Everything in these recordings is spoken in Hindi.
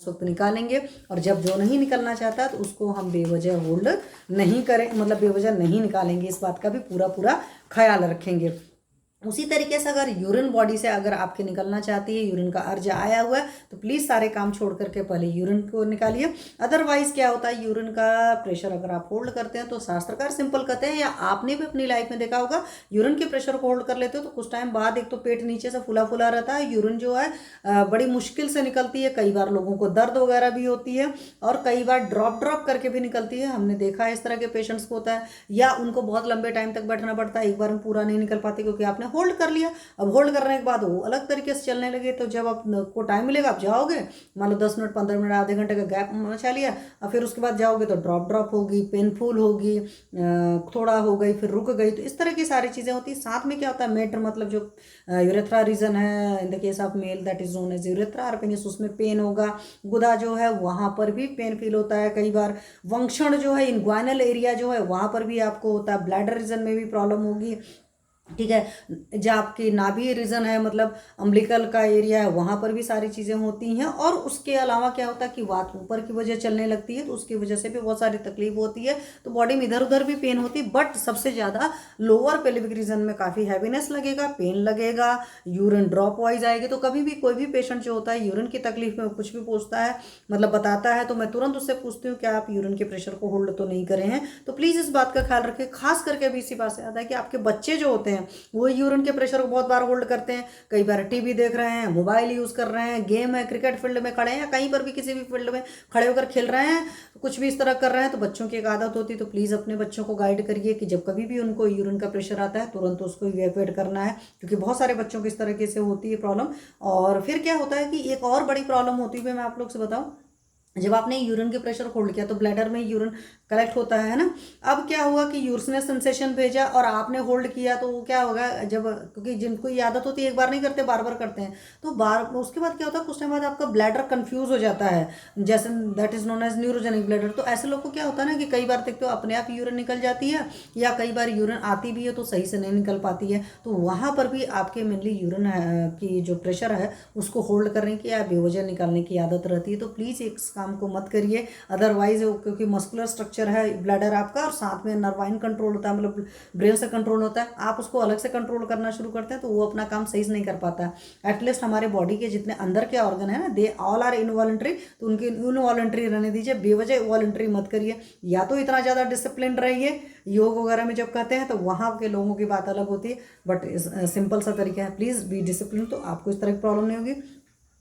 उस वक्त निकालेंगे, और जब जो नहीं निकलना चाहता तो उसको हम बेवजह होल्ड नहीं करें, मतलब बेवजह नहीं निकालेंगे। इस बात का भी पूरा पूरा ख्याल रखेंगे। उसी तरीके से अगर यूरिन बॉडी से अगर आपके निकलना चाहती है, यूरिन का अर्ज आया हुआ है, तो प्लीज़ सारे काम छोड़ करके पहले यूरिन को निकालिए। अदरवाइज क्या होता है, यूरिन का प्रेशर अगर आप होल्ड करते हैं तो शास्त्रकार सिंपल कहते हैं, या आपने भी अपनी लाइफ में देखा होगा, यूरिन के प्रेशर को होल्ड कर लेते हो तो कुछ टाइम बाद एक तो पेट नीचे से फुला फुला रहता है, यूरिन जो है बड़ी मुश्किल से निकलती है, कई बार लोगों को दर्द वगैरह भी होती है, और कई बार ड्रॉप ड्रॉप करके भी निकलती है। हमने देखा है इस तरह के पेशेंट्स को होता है, या उनको बहुत लंबे टाइम तक बैठना पड़ता है, एक बार में पूरा नहीं निकल पाते क्योंकि आपने होल्ड कर लिया। अब होल्ड करने के बाद वो अलग तरीके से चलने लगे, तो जब आपको टाइम मिलेगा आप जाओगे, मान लो 10 मिनट 15 मिनट आधे घंटे का गैप बचा लिया, और फिर उसके बाद जाओगे तो ड्रॉप ड्रॉप होगी, पेनफुल होगी, थोड़ा हो गई फिर रुक गई, तो इस तरह की सारी चीज़ें होती है। साथ में क्या होता है, मेटर मतलब जो यूरेथ्रा रीजन है, in the case of male that is known as urethra और पेनिस, उसमें पेन होगा। गुदा जो है वहाँ पर भी पेन फील होता है कई बार। वंक्षण जो है, इनग्वाइनल एरिया जो है वहाँ पर भी आपको होता है। ब्लैडर रीजन में भी प्रॉब्लम होगी, ठीक है। जो आपकी नाभि रीजन है, मतलब अम्बिलिकल का एरिया है, वहाँ पर भी सारी चीज़ें होती हैं। और उसके अलावा क्या होता है कि वात ऊपर की वजह चलने लगती है, तो उसकी वजह से भी बहुत सारी तकलीफ होती है, तो बॉडी में इधर उधर भी पेन होती है। बट सबसे ज़्यादा लोअर पेल्विक रीजन में काफ़ी हैवीनेस लगेगा, पेन लगेगा, यूरिन ड्रॉप वाइज आएगी। तो कभी भी कोई भी पेशेंट जो होता है यूरिन की तकलीफ में कुछ भी पूछता है, मतलब बताता है, तो मैं तुरंत उससे पूछती हूँ क्या आप यूरिन के प्रेशर को होल्ड तो नहीं करे हैं। तो प्लीज़ इस बात का ख्याल रखें। खास करके अभी इसी बात से आता है कि आपके बच्चे जो होते हैं वो यूरिन के प्रेशर को बहुत बार होल्ड करते हैं। कई बार टीवी देख रहे हैं, मोबाइल यूज़ कर रहे हैं, गेम है, क्रिकेट फील्ड में खड़े हैं, या कहीं पर भी किसी भी फील्ड में खड़े होकर खेल रहे हैं, कुछ भी इस तरह कर रहे हैं, तो बच्चों की एक आदत होती है। तो प्लीज़ अपने बच्चों को गाइड करिए कि जब कभी भी उनको यूरिन का प्रेशर आता है तुरंत उसको इवैक्यूएट करना है, क्योंकि बहुत सारे बच्चों को इस तरीके से होती है प्रॉब्लम। और फिर क्या होता है कि एक और बड़ी प्रॉब्लम होती है, मैं आप लोग से बताऊँ, जब आपने यूरिन के प्रेशर होल्ड किया तो ब्लैडर में यूरिन कलेक्ट होता है ना। अब क्या हुआ कि यूरिन ने सेंसेशन भेजा और आपने होल्ड किया, तो वो क्या होगा, जब क्योंकि जिनको ये आदत होती है एक बार नहीं करते बार बार करते हैं, तो बार उसके बाद क्या होता है, कुछ टाइम बाद आपका ब्लैडर कंफ्यूज हो जाता है, जैसे that is known as neurogenic bladder. तो ऐसे लोग को क्या होता है ना कि कई बार देखते हो अपने आप यूरिन निकल जाती है, या कई बार यूरिन आती भी है तो सही से नहीं निकल पाती है। तो वहाँ पर भी आपके मेनली यूरिन की जो प्रेशर है उसको होल्ड करने की या बेवजह निकालने की आदत रहती है। तो प्लीज़ इस काम को मत करिए। अदरवाइज क्योंकि मस्कुलर स्ट्रक्चर है ब्लैडर आपका, और साथ में नर्वाइन कंट्रोल होता है, मतलब ब्रेन से कंट्रोल होता है, आप उसको अलग से कंट्रोल करना शुरू करते हैं तो वो अपना काम सही से नहीं कर पाता है। एटलीस्ट हमारे बॉडी के जितने अंदर के ऑर्गन है ना, दे ऑल आर इनवॉलंटरी, तो उनके इनवॉलंटरी रहने दीजिए, बेवजह वॉलंटरी मत करिए। या तो इतना ज़्यादा डिसिप्लिन रहिए, योग वगैरह में जब कहते हैं तो वहाँ के लोगों की बात अलग होती है, बट सिंपल सा तरीका है, प्लीज़ बी डिसिप्लिन, तो आपको इस तरह की प्रॉब्लम नहीं होगी।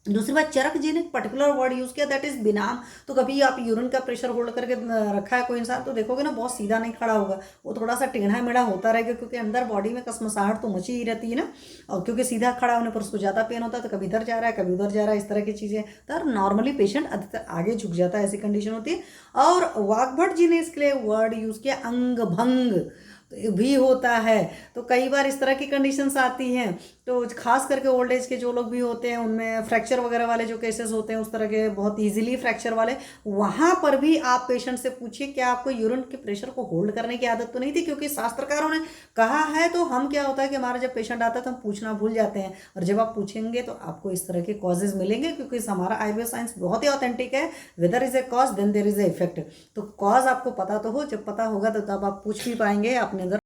दूसरी बात, चरक जी ने एक पर्टिकुलर वर्ड यूज़ किया, दैट इज बिनाम। तो कभी आप यूरिन का प्रेशर होल्ड करके रखा है कोई इंसान, तो देखोगे ना बहुत सीधा नहीं खड़ा होगा, वो थोड़ा सा टेढ़ा मेढ़ा होता रहेगा, क्योंकि अंदर बॉडी में कसमसाहट तो मची ही रहती है ना। और क्योंकि सीधा खड़ा होने पर उसको ज़्यादा पेन होता है, तो कभी इधर जा रहा है कभी उधर जा रहा है, इस तरह की चीज़ें, तो नॉर्मली पेशेंट अधिकतर आगे झुक जाता है, ऐसी कंडीशन होती है। और वाग्भट जी ने इसके लिए वर्ड यूज़ किया अंग भंग भी होता है। तो कई बार इस तरह की कंडीशंस आती हैं, तो खास करके ओल्ड एज के जो लोग भी होते हैं उनमें फ्रैक्चर वगैरह वाले जो केसेस होते हैं, उस तरह के बहुत इजीली फ्रैक्चर वाले, वहाँ पर भी आप पेशेंट से पूछिए क्या आपको यूरिन के प्रेशर को होल्ड करने की आदत तो नहीं थी, क्योंकि शास्त्रकारों ने कहा है। तो हम क्या होता है कि हमारा जब पेशेंट आता है तो हम पूछना भूल जाते हैं, और जब आप पूछेंगे तो आपको इस तरह के कॉजेज मिलेंगे, क्योंकि हमारा आयुर्वेद साइंस बहुत ही ऑथेंटिक है। Whether is a cause then there is an effect. तो कॉज आपको पता तो हो, जब पता होगा तो तब आप पूछ भी पाएंगे अपने अंदर